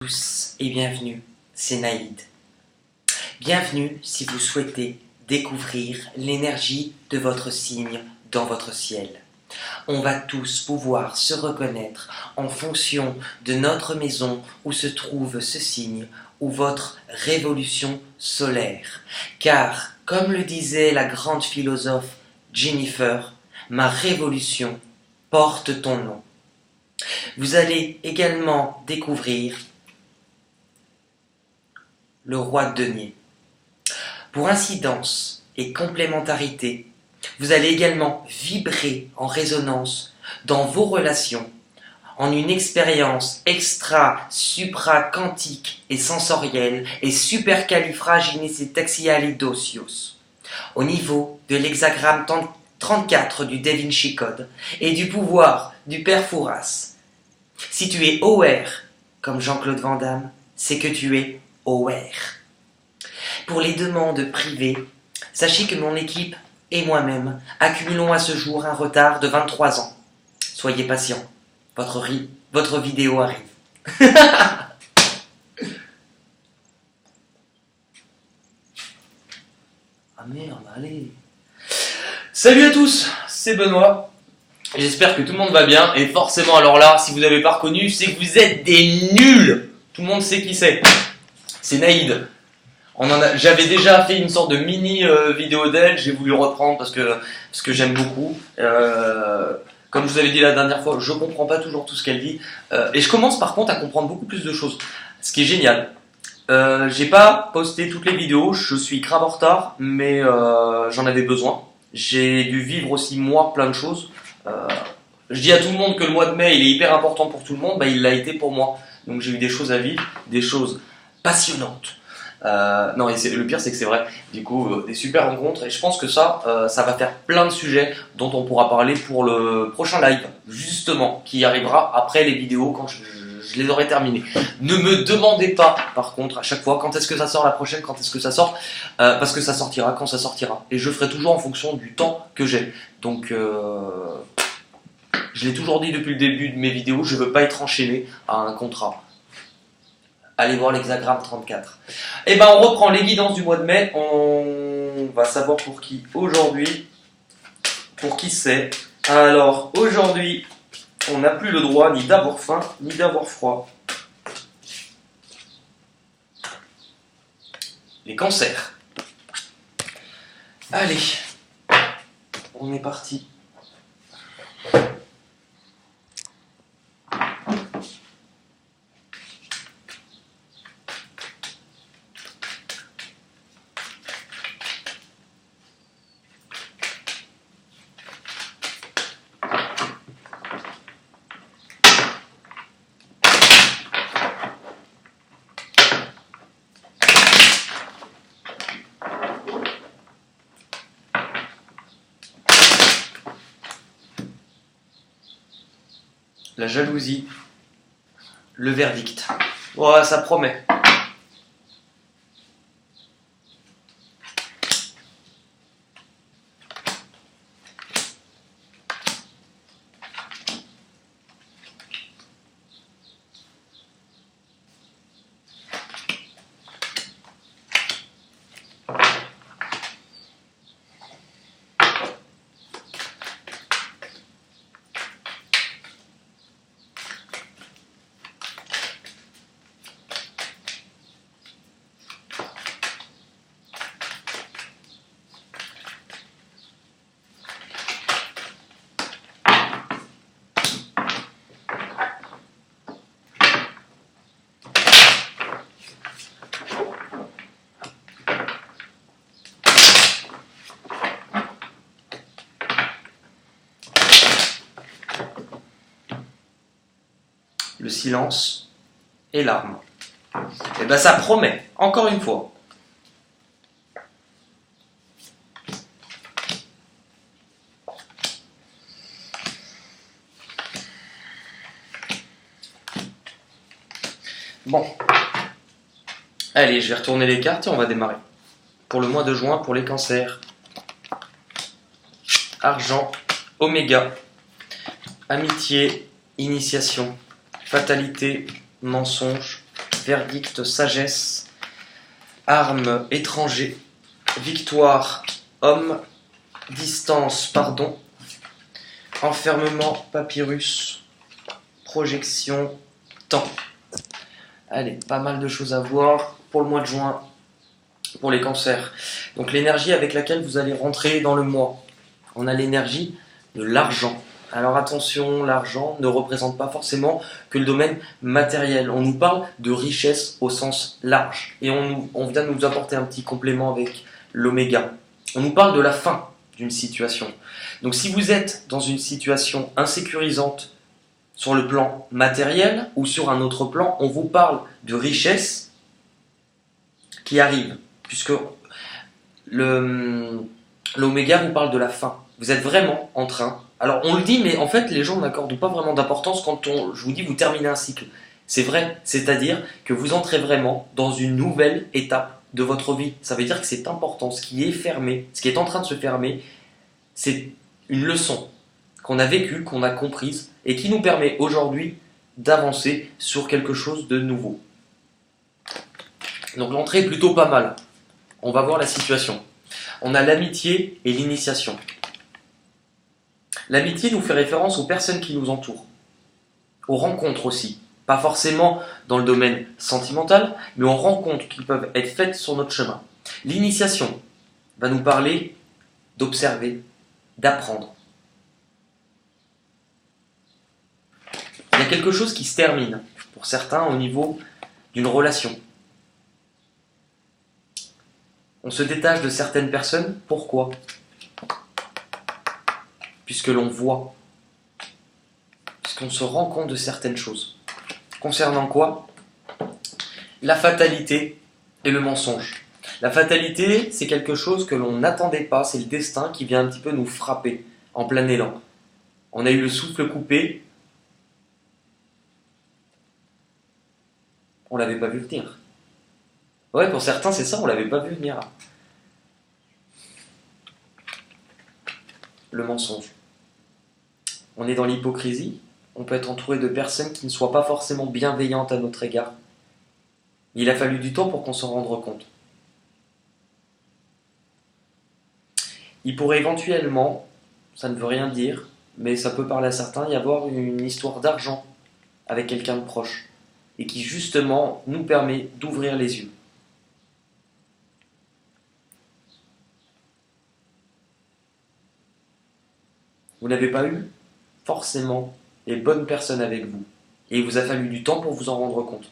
Tous et bienvenue, c'est Naïd. Bienvenue si vous souhaitez découvrir l'énergie de votre signe dans votre ciel. On va tous pouvoir se reconnaître en fonction de notre maison où se trouve ce signe ou votre révolution solaire. Car, comme le disait la grande philosophe Jennifer, ma révolution porte ton nom. Vous allez également découvrir le roi de denier. Pour incidence et complémentarité, vous allez également vibrer en résonance dans vos relations en une expérience extra, supra, quantique et sensorielle et supercalifragilisticexpialidocious. Au niveau de l'hexagramme 34 du Da Vinci Code et du pouvoir du Père Fouras. Si tu es aware, comme Jean-Claude Van Damme, c'est que tu es aware. Pour les demandes privées, sachez que mon équipe et moi-même accumulons à ce jour un retard de 23 ans. Soyez patients, votre vidéo arrive. Ah merde, allez. Salut à tous, c'est Benoît. J'espère que tout le monde va bien. Et forcément, alors là, si vous n'avez pas reconnu, c'est que vous êtes des nuls. Tout le monde sait qui c'est. C'est Naïd. J'avais déjà fait une sorte de mini vidéo d'elle. J'ai voulu reprendre parce que j'aime beaucoup. Comme je vous avais dit la dernière fois, je comprends pas toujours tout ce qu'elle dit. Et je commence par contre à comprendre beaucoup plus de choses. Ce qui est génial. J'ai pas posté toutes les vidéos. Je suis grave en retard, mais j'en avais besoin. J'ai dû vivre aussi moi plein de choses. Je dis à tout le monde que le mois de mai il est hyper important pour tout le monde, il l'a été pour moi. Donc j'ai eu des choses à vivre, des choses passionnantes. Non, et le pire c'est que c'est vrai. Du coup, des super rencontres et je pense que ça va faire plein de sujets dont on pourra parler pour le prochain live, justement, qui arrivera après les vidéos quand je les aurai terminées. Ne me demandez pas, par contre, à chaque fois, quand est-ce que ça sort la prochaine, quand est-ce que ça sort, parce que ça sortira quand ça sortira. Et je ferai toujours en fonction du temps que j'ai. Donc, je l'ai toujours dit depuis le début de mes vidéos, je ne veux pas être enchaîné à un contrat. Allez voir l'hexagramme 34. Et on reprend les guidances du mois de mai. On va savoir pour qui aujourd'hui. Pour qui c'est. Alors, aujourd'hui, on n'a plus le droit ni d'avoir faim, ni d'avoir froid. Les cancers. Allez, on est parti. La jalousie, le verdict. Ouais, ça promet. Le silence et l'arme. Et ça promet, encore une fois. Bon. Allez, je vais retourner les cartes et on va démarrer. Pour le mois de juin, pour les cancers. Argent, oméga, amitié, initiation, fatalité, mensonge, verdict sagesse, arme étranger, victoire homme, distance pardon, enfermement papyrus, projection temps. Allez, pas mal de choses à voir pour le mois de juin, pour les cancers. Donc l'énergie avec laquelle vous allez rentrer dans le mois. On a l'énergie de l'argent. Alors attention, l'argent ne représente pas forcément que le domaine matériel. On nous parle de richesse au sens large. Et on vient de nous apporter un petit complément avec l'oméga. On nous parle de la fin d'une situation. Donc si vous êtes dans une situation insécurisante sur le plan matériel ou sur un autre plan, on vous parle de richesse qui arrive. Puisque l'oméga vous parle de la fin. Vous êtes vraiment en train. Alors on le dit, mais en fait les gens n'accordent pas vraiment d'importance quand je vous dis vous terminez un cycle. C'est vrai, c'est-à-dire que vous entrez vraiment dans une nouvelle étape de votre vie. Ça veut dire que c'est important. Ce qui est fermé, ce qui est en train de se fermer, c'est une leçon qu'on a vécue, qu'on a comprise et qui nous permet aujourd'hui d'avancer sur quelque chose de nouveau. Donc l'entrée est plutôt pas mal. On va voir la situation. On a l'amitié et l'initiation. L'amitié nous fait référence aux personnes qui nous entourent, aux rencontres aussi. Pas forcément dans le domaine sentimental, mais aux rencontres qui peuvent être faites sur notre chemin. L'initiation va nous parler d'observer, d'apprendre. Il y a quelque chose qui se termine, pour certains, au niveau d'une relation. On se détache de certaines personnes, pourquoi ? Puisque l'on voit, puisqu'on se rend compte de certaines choses. Concernant quoi ? La fatalité et le mensonge. La fatalité, c'est quelque chose que l'on n'attendait pas, c'est le destin qui vient un petit peu nous frapper en plein élan. On a eu le souffle coupé, on l'avait pas vu venir. Ouais, pour certains, c'est ça, on l'avait pas vu venir. Le mensonge. On est dans l'hypocrisie, on peut être entouré de personnes qui ne soient pas forcément bienveillantes à notre égard. Il a fallu du temps pour qu'on s'en rende compte. Il pourrait éventuellement, ça ne veut rien dire, mais ça peut parler à certains, y avoir une histoire d'argent avec quelqu'un de proche, et qui justement nous permet d'ouvrir les yeux. Vous n'avez pas eu forcément les bonnes personnes avec vous. Et il vous a fallu du temps pour vous en rendre compte.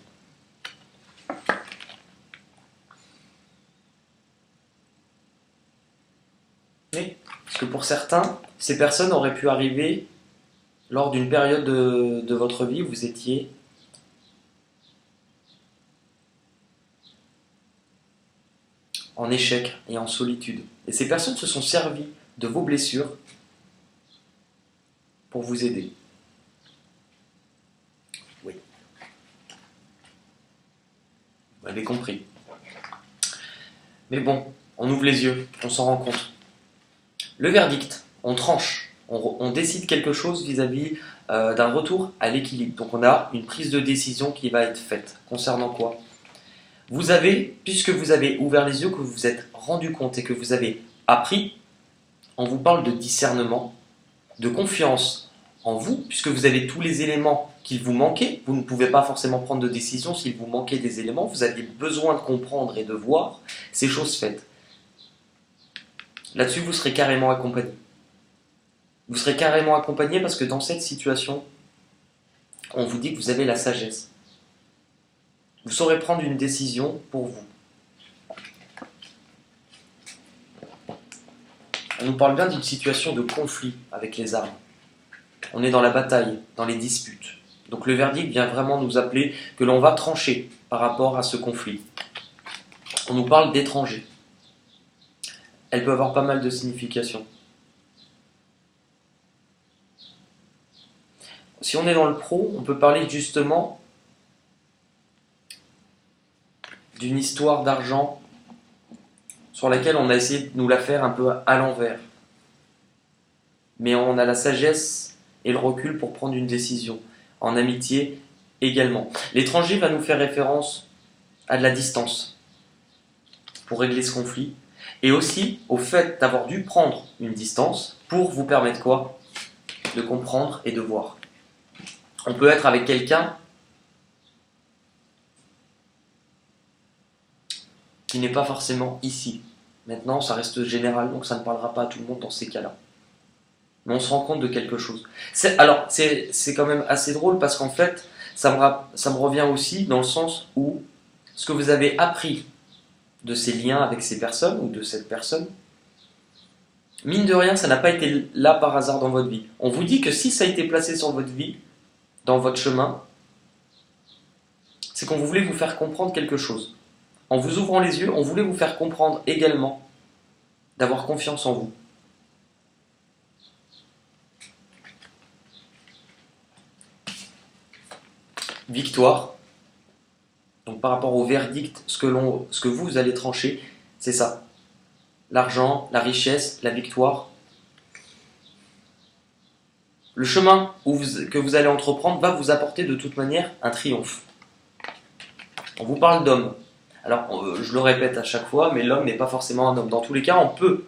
Oui, parce que pour certains, ces personnes auraient pu arriver lors d'une période de votre vie où vous étiez en échec et en solitude. Et ces personnes se sont servies de vos blessures pour vous aider. Oui. Vous avez compris. Mais bon, on ouvre les yeux, on s'en rend compte. Le verdict, on tranche, on décide quelque chose vis-à-vis d'un retour à l'équilibre. Donc on a une prise de décision qui va être faite. Concernant quoi ? Vous avez, puisque vous avez ouvert les yeux, que vous vous êtes rendu compte et que vous avez appris, on vous parle de discernement, de confiance en vous, puisque vous avez tous les éléments qu'il vous manquait. Vous ne pouvez pas forcément prendre de décision s'il vous manquait des éléments. Vous aviez besoin de comprendre et de voir ces choses faites. Là-dessus, vous serez carrément accompagné. Vous serez carrément accompagné parce que dans cette situation, on vous dit que vous avez la sagesse. Vous saurez prendre une décision pour vous. On nous parle bien d'une situation de conflit avec les armes. On est dans la bataille, dans les disputes. Donc le verdict vient vraiment nous appeler que l'on va trancher par rapport à ce conflit. On nous parle d'étrangers. Elle peut avoir pas mal de significations. Si on est dans le pro, on peut parler justement d'une histoire d'argent sur laquelle on a essayé de nous la faire un peu à l'envers. Mais on a la sagesse et le recul pour prendre une décision. En amitié, également. L'étranger va nous faire référence à de la distance pour régler ce conflit, et aussi au fait d'avoir dû prendre une distance pour vous permettre quoi? De comprendre et de voir. On peut être avec quelqu'un qui n'est pas forcément ici. Maintenant, ça reste général, donc ça ne parlera pas à tout le monde dans ces cas-là. Mais on se rend compte de quelque chose. C'est quand même assez drôle parce qu'en fait, ça me revient aussi dans le sens où ce que vous avez appris de ces liens avec ces personnes ou de cette personne, mine de rien, ça n'a pas été là par hasard dans votre vie. On vous dit que si ça a été placé sur votre vie, dans votre chemin, c'est qu'on voulait vous faire comprendre quelque chose. En vous ouvrant les yeux, on voulait vous faire comprendre également d'avoir confiance en vous. Victoire. Donc par rapport au verdict, ce que vous allez trancher, c'est ça. L'argent, la richesse, la victoire. Le chemin que vous allez entreprendre va vous apporter de toute manière un triomphe. On vous parle d'homme. Alors, je le répète à chaque fois, mais l'homme n'est pas forcément un homme. Dans tous les cas, on peut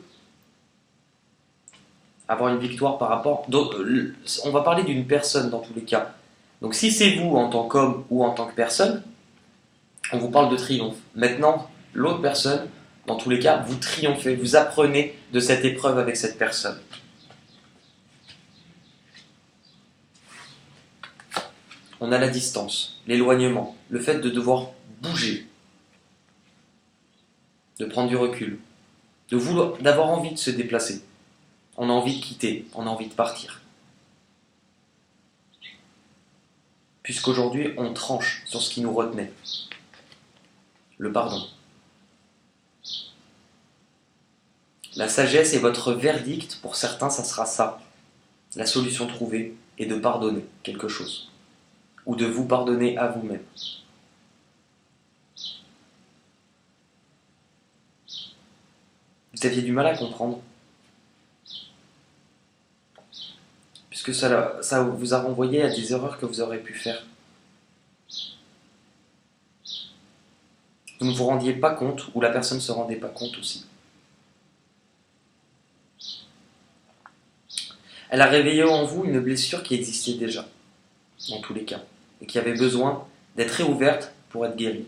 avoir une victoire par rapport... On va parler d'une personne dans tous les cas. Donc si c'est vous en tant qu'homme ou en tant que personne, on vous parle de triomphe. Maintenant, l'autre personne, dans tous les cas, vous triomphez, vous apprenez de cette épreuve avec cette personne. On a la distance, l'éloignement, le fait de devoir bouger, de prendre du recul, d'avoir envie de se déplacer. On a envie de quitter, on a envie de partir. Puisqu'aujourd'hui, on tranche sur ce qui nous retenait. Le pardon. La sagesse est votre verdict, pour certains, ça sera ça. La solution trouvée est de pardonner quelque chose. Ou de vous pardonner à vous-même. Vous aviez du mal à comprendre. Puisque ça vous a renvoyé à des erreurs que vous aurez pu faire. Vous ne vous rendiez pas compte, ou la personne ne se rendait pas compte aussi. Elle a réveillé en vous une blessure qui existait déjà, dans tous les cas, et qui avait besoin d'être réouverte pour être guérie.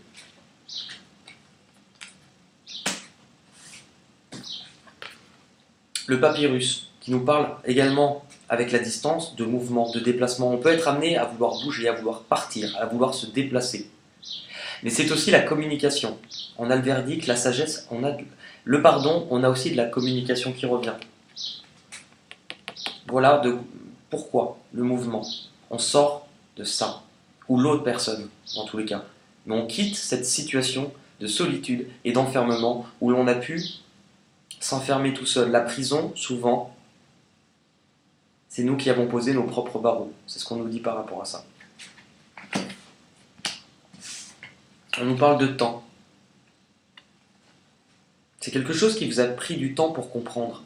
Le papyrus, qui nous parle également avec la distance, de mouvement, de déplacement. On peut être amené à vouloir bouger, à vouloir partir, à vouloir se déplacer. Mais c'est aussi la communication. On a le verdict, la sagesse, on a le pardon, on a aussi de la communication qui revient. Voilà pourquoi le mouvement. On sort de ça, ou l'autre personne, dans tous les cas. Mais on quitte cette situation de solitude et d'enfermement où l'on a pu s'enfermer tout seul. La prison, souvent, c'est nous qui avons posé nos propres barreaux. C'est ce qu'on nous dit par rapport à ça. On nous parle de temps. C'est quelque chose qui vous a pris du temps pour comprendre.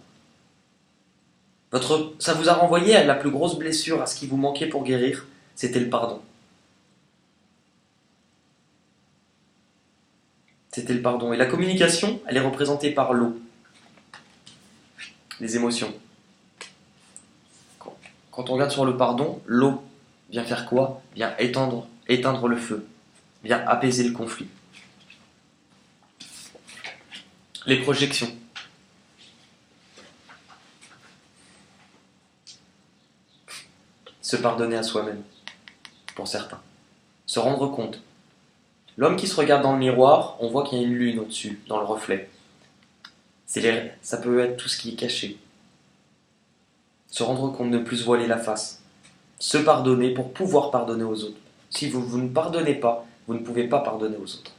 Ça vous a renvoyé à la plus grosse blessure, à ce qui vous manquait pour guérir, c'était le pardon. C'était le pardon. Et la communication, elle est représentée par l'eau. Les émotions. Quand on regarde sur le pardon, l'eau vient faire quoi? Vient éteindre le feu, vient apaiser le conflit. Les projections. Se pardonner à soi-même, pour certains. Se rendre compte. L'homme qui se regarde dans le miroir, on voit qu'il y a une lune au-dessus, dans le reflet. Ça peut être tout ce qui est caché. Se rendre compte, ne plus se voiler la face. Se pardonner pour pouvoir pardonner aux autres. Si vous ne pardonnez pas, vous ne pouvez pas pardonner aux autres.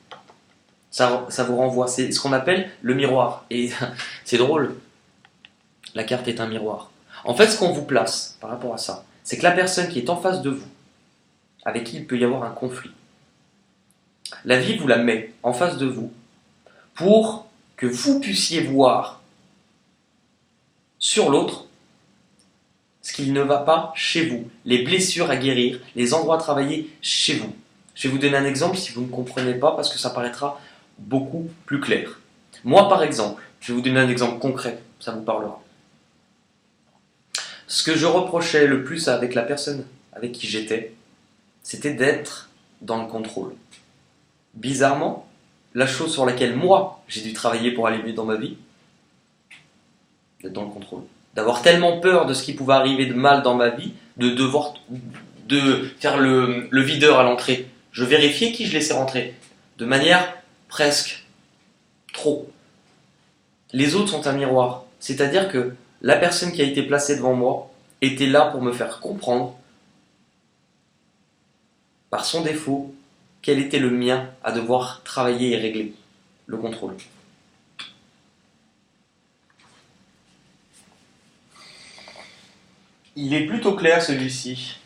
Ça vous renvoie, c'est ce qu'on appelle le miroir. Et c'est drôle, la carte est un miroir. En fait, ce qu'on vous place par rapport à ça, c'est que la personne qui est en face de vous, avec qui il peut y avoir un conflit, la vie vous la met en face de vous pour que vous puissiez voir sur l'autre ce qui ne va pas chez vous, les blessures à guérir, les endroits à travailler chez vous. Je vais vous donner un exemple si vous ne comprenez pas parce que ça paraîtra beaucoup plus clair. Moi par exemple, je vais vous donner un exemple concret, ça vous parlera. Ce que je reprochais le plus avec la personne avec qui j'étais, c'était d'être dans le contrôle. Bizarrement, la chose sur laquelle moi j'ai dû travailler pour aller mieux dans ma vie, d'être dans le contrôle. D'avoir tellement peur de ce qui pouvait arriver de mal dans ma vie, de devoir faire le videur à l'entrée. Je vérifiais qui je laissais rentrer, de manière presque trop. Les autres sont un miroir, c'est-à-dire que la personne qui a été placée devant moi était là pour me faire comprendre, par son défaut, quel était le mien à devoir travailler et régler, le contrôle. Il est plutôt clair celui-ci.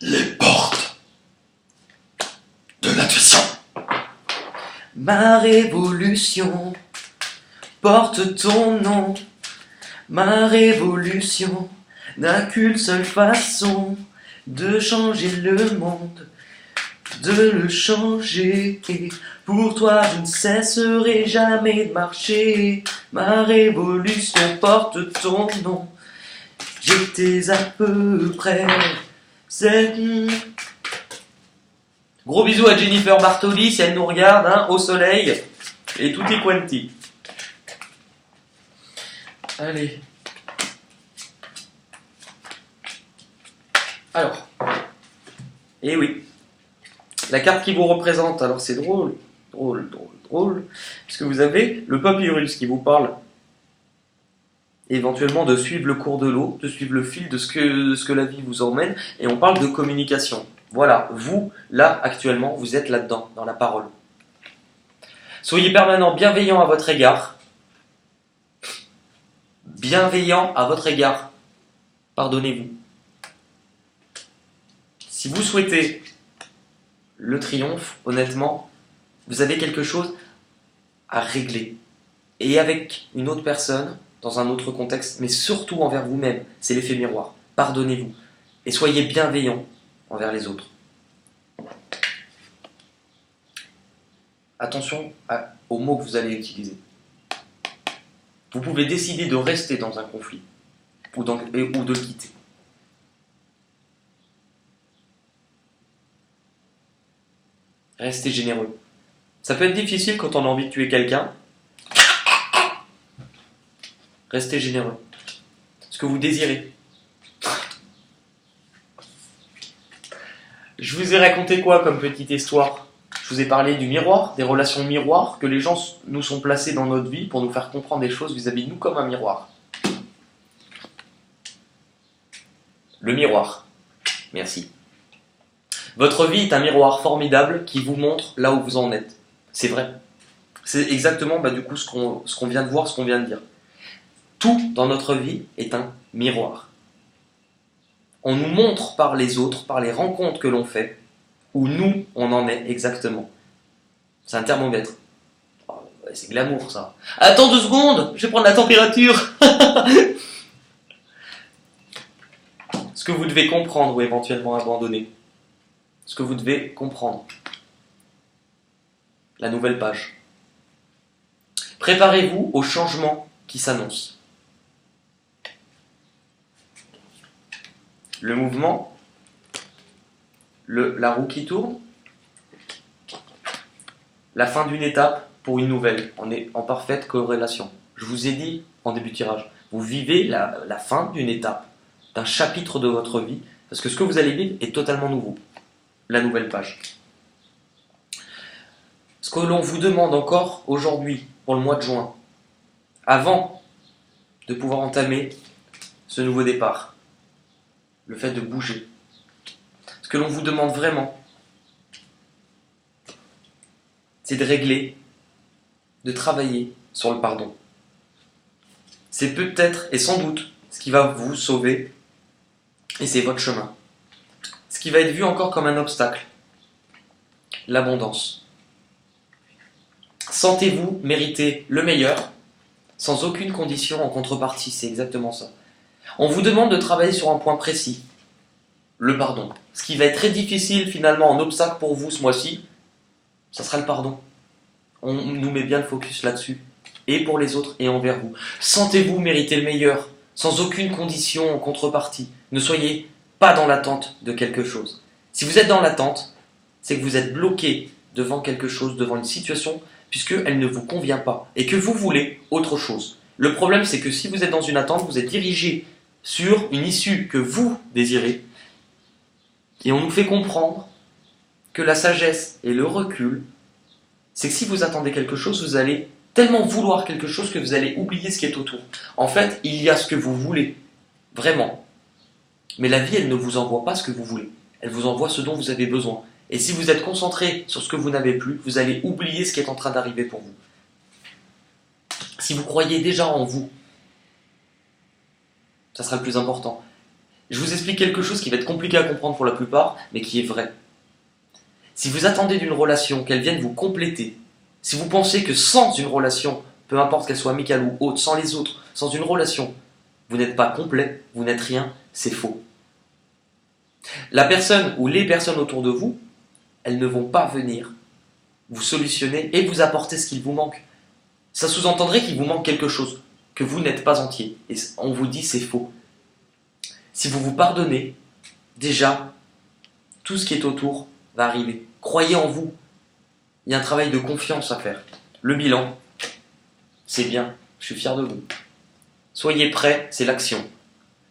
Les portes de l'intuition. Ma révolution porte ton nom. Ma révolution n'a qu'une seule façon de changer le monde, de le changer. Pour toi, je ne cesserai jamais de marcher. Ma révolution porte ton nom. J'étais à peu près. Gros bisous à Jennifer Bartoli si elle nous regarde, hein, au soleil. Et tutti quanti. Allez. Alors. Eh oui. La carte qui vous représente, alors c'est drôle. Parce que vous avez le papyrus qui vous parle éventuellement de suivre le cours de l'eau, de suivre le fil de ce que la vie vous emmène, et on parle de communication. Voilà, vous, là, actuellement, vous êtes là-dedans, dans la parole. Soyez permanent bienveillant à votre égard. Bienveillant à votre égard. Pardonnez-vous. Si vous souhaitez le triomphe, honnêtement, vous avez quelque chose à régler. Et avec une autre personne, dans un autre contexte, mais surtout envers vous-même. C'est l'effet miroir. Pardonnez-vous. Et soyez bienveillants envers les autres. Attention aux mots que vous allez utiliser. Vous pouvez décider de rester dans un conflit ou de le quitter. Restez généreux. Ça peut être difficile quand on a envie de tuer quelqu'un. Restez généreux. Ce que vous désirez. Je vous ai raconté quoi comme petite histoire? Je vous ai parlé du miroir, des relations miroirs, que les gens nous sont placés dans notre vie pour nous faire comprendre des choses vis-à-vis de nous comme un miroir. Le miroir. Merci. Votre vie est un miroir formidable qui vous montre là où vous en êtes. C'est vrai. C'est exactement du coup ce qu'on vient de voir, ce qu'on vient de dire. Tout dans notre vie est un miroir. On nous montre par les autres, par les rencontres que l'on fait, où nous, on en est exactement. C'est un thermomètre. Oh, c'est glamour ça. Attends 2 secondes, je vais prendre la température. Ce que vous devez comprendre ou éventuellement abandonner. Ce que vous devez comprendre. La nouvelle page. Préparez-vous au changement qui s'annonce. Le mouvement, la roue qui tourne, la fin d'une étape pour une nouvelle. On est en parfaite corrélation. Je vous ai dit en début de tirage, vous vivez la fin d'une étape, d'un chapitre de votre vie, parce que ce que vous allez vivre est totalement nouveau. La nouvelle page. Ce que l'on vous demande encore aujourd'hui, pour le mois de juin, avant de pouvoir entamer ce nouveau départ, le fait de bouger. Ce que l'on vous demande vraiment, c'est de régler, de travailler sur le pardon. C'est peut-être et sans doute ce qui va vous sauver, et c'est votre chemin. Ce qui va être vu encore comme un obstacle, l'abondance. Sentez-vous mériter le meilleur, sans aucune condition en contrepartie, c'est exactement ça. On vous demande de travailler sur un point précis, le pardon. Ce qui va être très difficile finalement en obstacle pour vous ce mois-ci, ça sera le pardon. On nous met bien le focus là-dessus, et pour les autres et envers vous. Sentez-vous mériter le meilleur, sans aucune condition en contrepartie. Ne soyez pas dans l'attente de quelque chose. Si vous êtes dans l'attente, c'est que vous êtes bloqué devant quelque chose, devant une situation, puisqu'elle ne vous convient pas, et que vous voulez autre chose. Le problème, c'est que si vous êtes dans une attente, vous êtes dirigé sur une issue que vous désirez, et on nous fait comprendre que la sagesse et le recul, c'est que si vous attendez quelque chose, vous allez tellement vouloir quelque chose que vous allez oublier ce qui est autour. En fait, il y a ce que vous voulez, vraiment. Mais la vie, elle ne vous envoie pas ce que vous voulez. Elle vous envoie ce dont vous avez besoin. Et si vous êtes concentré sur ce que vous n'avez plus, vous allez oublier ce qui est en train d'arriver pour vous. Si vous croyez déjà en vous, ça sera le plus important. Je vous explique quelque chose qui va être compliqué à comprendre pour la plupart, mais qui est vrai. Si vous attendez d'une relation qu'elle vienne vous compléter, si vous pensez que sans une relation, peu importe qu'elle soit amicale ou autre, sans les autres, sans une relation, vous n'êtes pas complet, vous n'êtes rien, c'est faux. La personne ou les personnes autour de vous, elles ne vont pas venir vous solutionner et vous apporter ce qu'il vous manque. Ça sous-entendrait qu'il vous manque quelque chose, que vous n'êtes pas entier. Et on vous dit c'est faux. Si vous vous pardonnez, déjà, tout ce qui est autour va arriver. Croyez en vous. Il y a un travail de confiance à faire. Le bilan, c'est bien, je suis fier de vous. Soyez prêts, c'est l'action.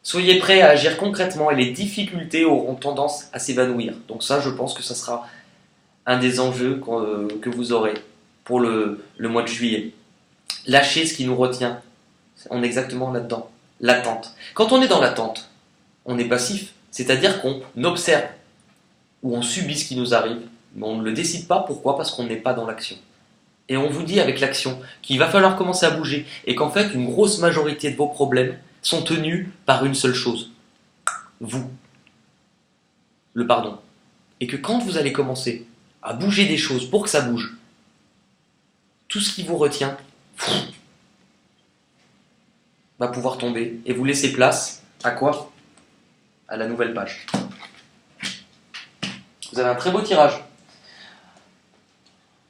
Soyez prêts à agir concrètement et les difficultés auront tendance à s'évanouir. Donc ça, je pense que ça sera un des enjeux que vous aurez pour le mois de juillet. Lâchez ce qui nous retient. On est exactement là-dedans. L'attente. Quand on est dans l'attente, on est passif. C'est-à-dire qu'on observe ou on subit ce qui nous arrive, mais on ne le décide pas. Pourquoi ? Parce qu'on n'est pas dans l'action. Et on vous dit avec l'action qu'il va falloir commencer à bouger et qu'en fait, une grosse majorité de vos problèmes sont tenus par une seule chose. Vous. Le pardon. Et que quand vous allez commencer à bouger des choses pour que ça bouge, tout ce qui vous retient va pouvoir tomber et vous laisser place à quoi ? À la nouvelle page. Vous avez un très beau tirage.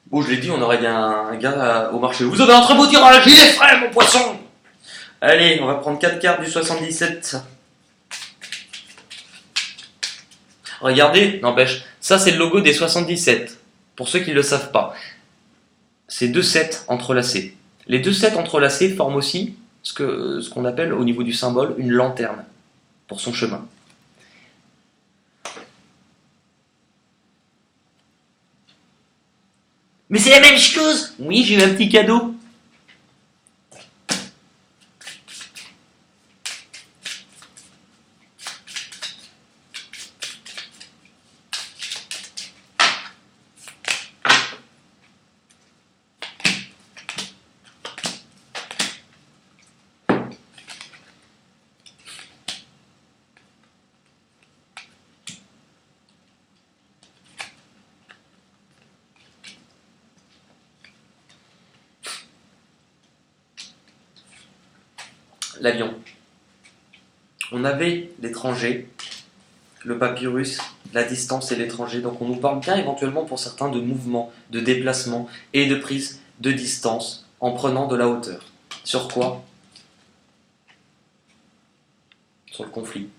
Bon, je l'ai dit, on aurait bien un gars au marché. Vous avez un très beau tirage, il est frais, mon poisson! Allez, on va prendre 4 cartes du 77. Regardez, n'empêche, ça c'est le logo des 77. Pour ceux qui ne le savent pas. C'est 2 7 entrelacés. Les 2 7 entrelacés forment aussi ce qu'on appelle au niveau du symbole une lanterne pour son chemin. Mais c'est la même chose! Oui, j'ai eu un petit cadeau. L'avion. On avait l'étranger, le papyrus, la distance et l'étranger. Donc on nous parle bien éventuellement pour certains de mouvement, de déplacement et de prise de distance en prenant de la hauteur. Sur quoi ? Sur le conflit.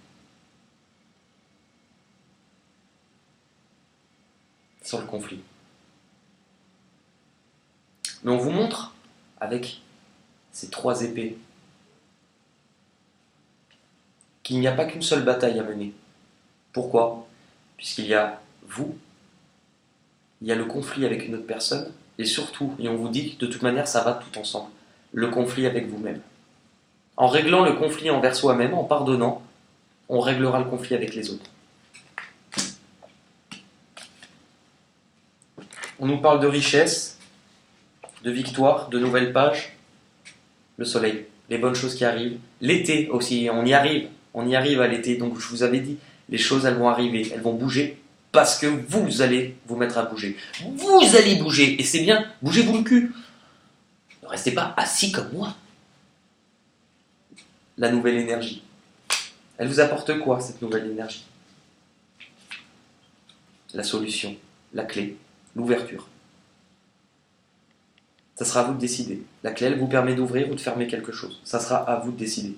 Sur le conflit. Mais on vous montre avec ces 3 épées qu'il n'y a pas qu'une seule bataille à mener. Pourquoi ? Puisqu'il y a vous, il y a le conflit avec une autre personne, et surtout, et on vous dit que de toute manière ça va tout ensemble, le conflit avec vous-même. En réglant le conflit envers soi-même, en pardonnant, on réglera le conflit avec les autres. On nous parle de richesse, de victoire, de nouvelles pages, le soleil, les bonnes choses qui arrivent, l'été aussi, on y arrive à l'été, donc je vous avais dit, les choses elles vont arriver, elles vont bouger, parce que vous allez vous mettre à bouger. Vous allez bouger, et c'est bien, bougez-vous le cul. Ne restez pas assis comme moi. La nouvelle énergie. Elle vous apporte quoi, cette nouvelle énergie? La solution, la clé, l'ouverture. Ça sera à vous de décider. La clé, elle vous permet d'ouvrir ou de fermer quelque chose. Ça sera à vous de décider.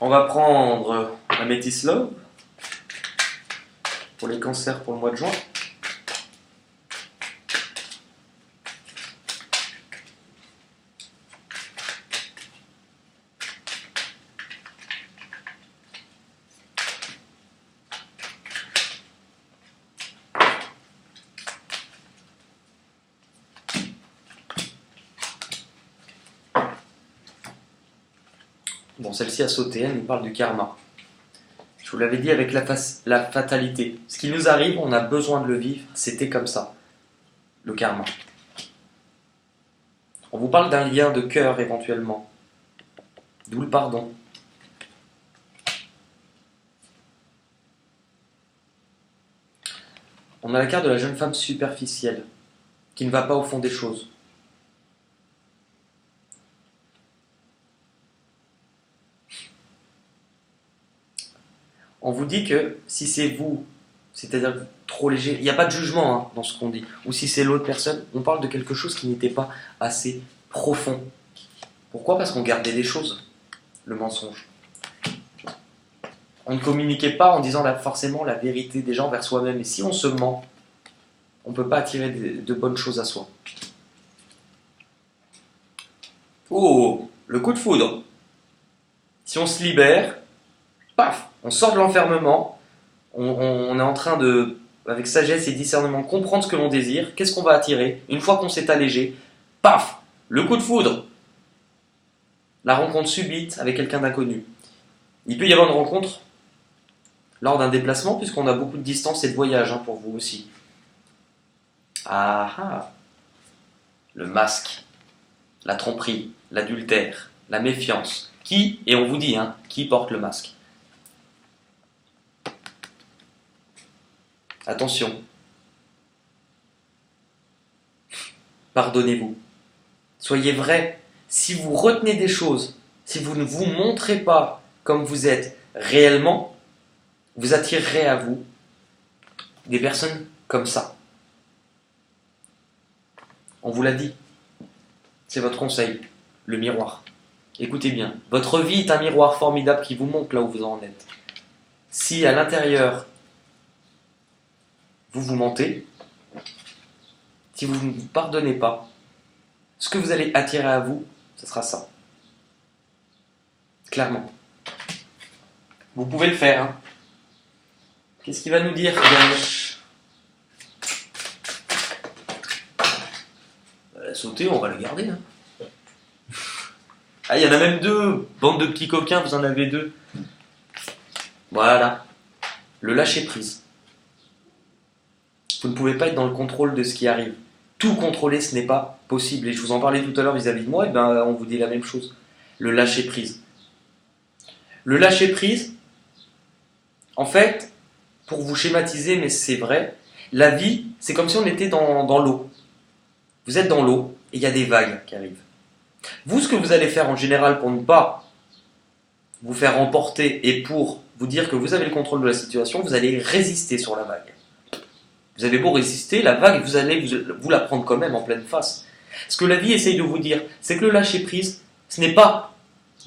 On va prendre la Métis Love pour les cancers pour le mois de juin. Bon, celle-ci a sauté, elle nous parle du karma. Je vous l'avais dit avec la fatalité. Ce qui nous arrive, on a besoin de le vivre, c'était comme ça. Le karma. On vous parle d'un lien de cœur éventuellement. D'où le pardon. On a la carte de la jeune femme superficielle, qui ne va pas au fond des choses. On vous dit que si c'est vous, c'est-à-dire trop léger, il n'y a pas de jugement hein, dans ce qu'on dit, ou si c'est l'autre personne, on parle de quelque chose qui n'était pas assez profond. Pourquoi? Parce qu'on gardait des choses, le mensonge. On ne communiquait pas en disant forcément la vérité des gens vers soi-même. Et si on se ment, on ne peut pas attirer de bonnes choses à soi. Oh, le coup de foudre. Si on se libère, paf, on sort de l'enfermement, on est en train de, avec sagesse et discernement, comprendre ce que l'on désire, qu'est-ce qu'on va attirer. Une fois qu'on s'est allégé, paf, le coup de foudre. La rencontre subite avec quelqu'un d'inconnu. Il peut y avoir une rencontre lors d'un déplacement, puisqu'on a beaucoup de distance et de voyage hein, pour vous aussi. Ah ah, le masque, la tromperie, l'adultère, la méfiance. Qui, et on vous dit, hein, qui porte le masque? Attention. Pardonnez-vous. Soyez vrai. Si vous retenez des choses, si vous ne vous montrez pas comme vous êtes réellement, vous attirerez à vous des personnes comme ça. On vous l'a dit. C'est votre conseil. Le miroir. Écoutez bien. Votre vie est un miroir formidable qui vous montre là où vous en êtes. Si à l'intérieur, vous vous mentez, si vous ne vous pardonnez pas, ce que vous allez attirer à vous, ce sera ça. Clairement. Vous pouvez le faire. Hein. Qu'est-ce qu'il va nous dire, Ganesh? La sauter, on va la garder. Hein. Ah, il y en a même deux. Bande de petits coquins, vous en avez deux. Voilà. Le lâcher-prise. Vous ne pouvez pas être dans le contrôle de ce qui arrive. Tout contrôler, ce n'est pas possible. Et je vous en parlais tout à l'heure vis-à-vis de moi, et ben, on vous dit la même chose. Le lâcher-prise. Le lâcher-prise, en fait, pour vous schématiser, mais c'est vrai, la vie, c'est comme si on était dans l'eau. Vous êtes dans l'eau, et il y a des vagues qui arrivent. Vous, ce que vous allez faire en général pour ne pas vous faire emporter et pour vous dire que vous avez le contrôle de la situation, vous allez résister sur la vague. Vous avez beau résister, la vague, vous allez vous la prendre quand même en pleine face. Ce que la vie essaye de vous dire, c'est que le lâcher-prise, ce n'est pas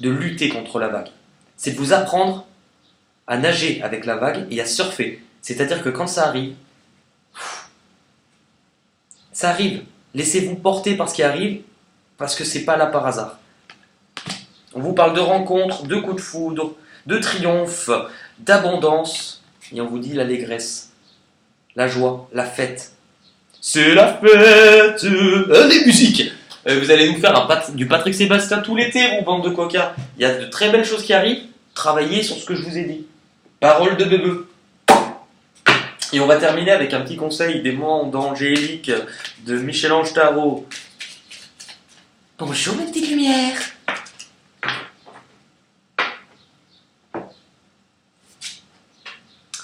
de lutter contre la vague. C'est de vous apprendre à nager avec la vague et à surfer. C'est-à-dire que quand ça arrive, ça arrive. Laissez-vous porter par ce qui arrive, parce que c'est pas là par hasard. On vous parle de rencontres, de coups de foudre, de triomphe, d'abondance, et on vous dit l'allégresse, la joie, la fête. C'est la fête, les musiques. Vous allez nous faire du Patrick Sébastien tout l'été, vous bande de coquins. Il y a de très belles choses qui arrivent. Travaillez sur ce que je vous ai dit. Parole de bébé. Et on va terminer avec un petit conseil des mondes angéliques de Michel-Ange Tarot. Bonjour mes petites lumières.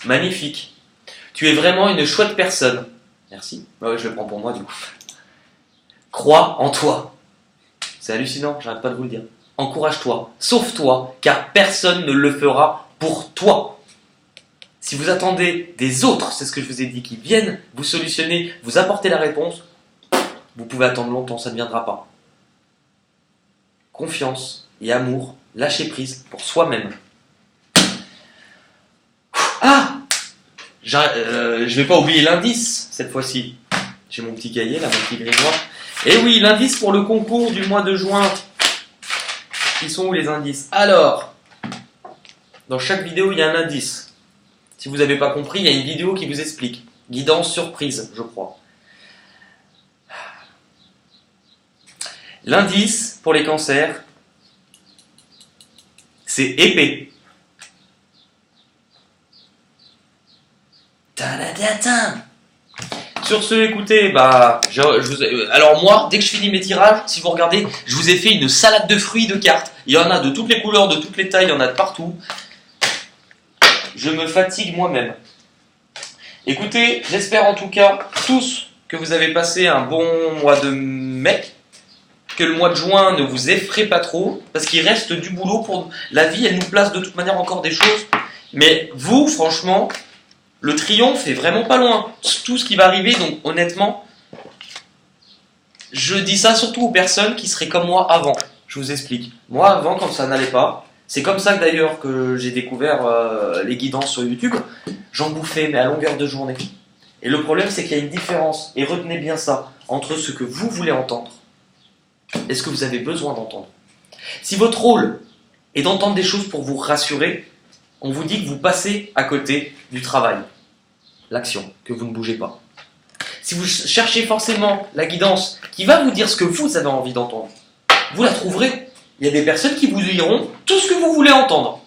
Magnifique. Tu es vraiment une chouette personne. Merci. Ouais, je le prends pour moi du coup. Crois en toi. C'est hallucinant, j'arrête pas de vous le dire. Encourage-toi, sauve-toi, car personne ne le fera pour toi. Si vous attendez des autres, c'est ce que je vous ai dit, qui viennent vous solutionner, vous apporter la réponse, vous pouvez attendre longtemps, ça ne viendra pas. Confiance et amour, lâcher prise pour soi-même. Ah, je vais pas oublier l'indice cette fois-ci. J'ai mon petit cahier là, mon petit grimoire. Et oui, l'indice pour le concours du mois de juin. Ils sont où les indices? Alors, dans chaque vidéo, il y a un indice. Si vous n'avez pas compris, il y a une vidéo qui vous explique. Guidance surprise, je crois. L'indice pour les cancers, c'est épée. Sur ce, écoutez, alors moi, dès que je finis mes tirages, si vous regardez, je vous ai fait une salade de fruits de cartes. Il y en a de toutes les couleurs, de toutes les tailles, il y en a de partout. Je me fatigue moi-même. Écoutez, j'espère en tout cas tous que vous avez passé un bon mois de mai, que le mois de juin ne vous effraie pas trop, parce qu'il reste du boulot pour la vie, elle nous place de toute manière encore des choses. Mais vous, franchement, le triomphe est vraiment pas loin. Tout ce qui va arriver, donc honnêtement, je dis ça surtout aux personnes qui seraient comme moi avant. Je vous explique. Moi, avant, quand ça n'allait pas, c'est comme ça que d'ailleurs que j'ai découvert les guidances sur YouTube. J'en bouffais, mais à longueur de journée. Et le problème, c'est qu'il y a une différence, et retenez bien ça, entre ce que vous voulez entendre et ce que vous avez besoin d'entendre. Si votre rôle est d'entendre des choses pour vous rassurer, on vous dit que vous passez à côté du travail, l'action, que vous ne bougez pas. Si vous cherchez forcément la guidance qui va vous dire ce que vous avez envie d'entendre, vous la trouverez. Il y a des personnes qui vous diront tout ce que vous voulez entendre,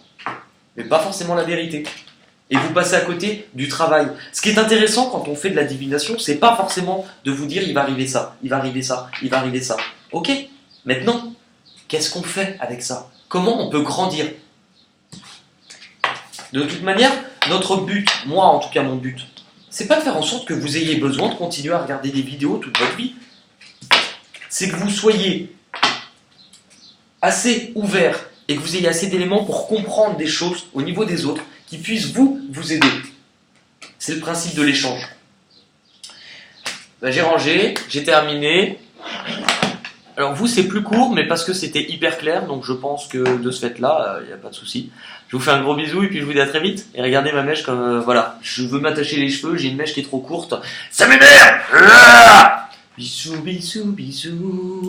mais pas forcément la vérité. Et vous passez à côté du travail. Ce qui est intéressant quand on fait de la divination, c'est pas forcément de vous dire il va arriver ça, il va arriver ça, il va arriver ça. Ok, maintenant, qu'est-ce qu'on fait avec ça? Comment on peut grandir? De toute manière, notre but, moi en tout cas mon but, c'est pas de faire en sorte que vous ayez besoin de continuer à regarder des vidéos toute votre vie. C'est que vous soyez assez ouvert et que vous ayez assez d'éléments pour comprendre des choses au niveau des autres qui puissent vous aider. C'est le principe de l'échange. J'ai rangé, j'ai terminé. Alors vous c'est plus court mais parce que c'était hyper clair, donc je pense que de ce fait là, il n'y a pas de souci. Je vous fais un gros bisou et puis je vous dis à très vite. Et regardez ma mèche comme voilà, je veux m'attacher les cheveux, j'ai une mèche qui est trop courte. Ça m'énerve. Bisous, bisous, bisous.